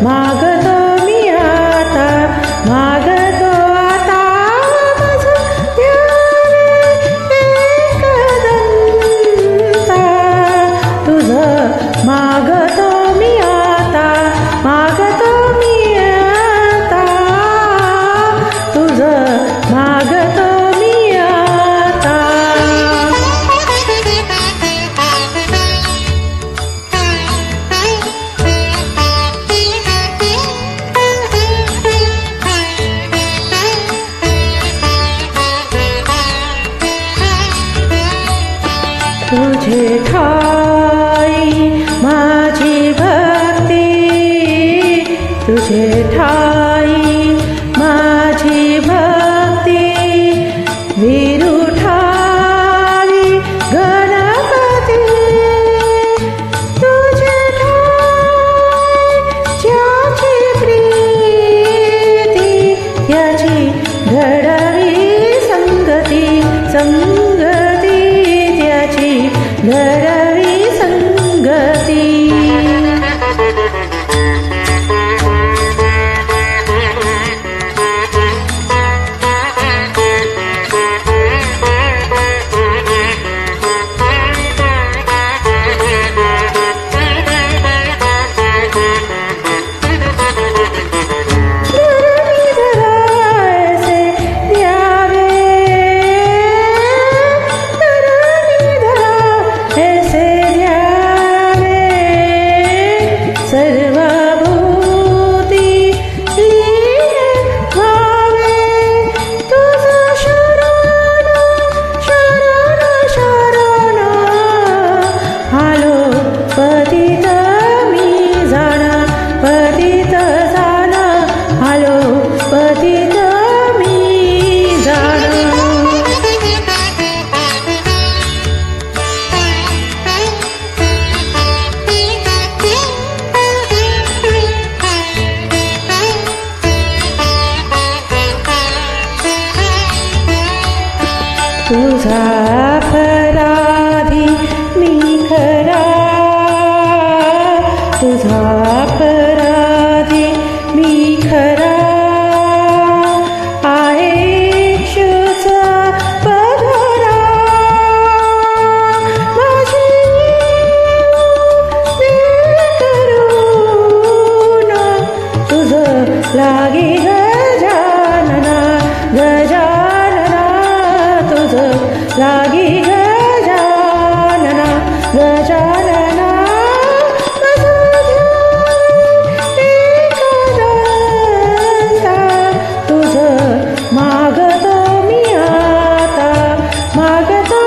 मागतो मी आता, मागतो आता माझं द्यावे एकदंता. तुझं मागतो मी आता, मागतो मी आता, तुझं मागतो मी आता. तुझे ठाई माझी भक्ती, तुझे ठाई माझी भक्ती. विरुठावी गणपती, तुझे ठाई ज्याची प्रीती, त्याची घडावी संगती, संगती त्याची घडावी संगती. सर्वभूती लीन व्हावे, तुझं शरण शरण शरण. आलो पतित मी जाण, पतित जाण, आलो पतित मी जाण. तुझा अपराधी मी खरा, तुझा अपराधी मी खरा. आहे इच्छेचा पदरा, माझी मी करून. तुझं लागी गजानना, गजानना, तुझं लागी गजानना, गजानना. माझं ध्यान एकदंता, तुझं मागतो मी आता, मागतो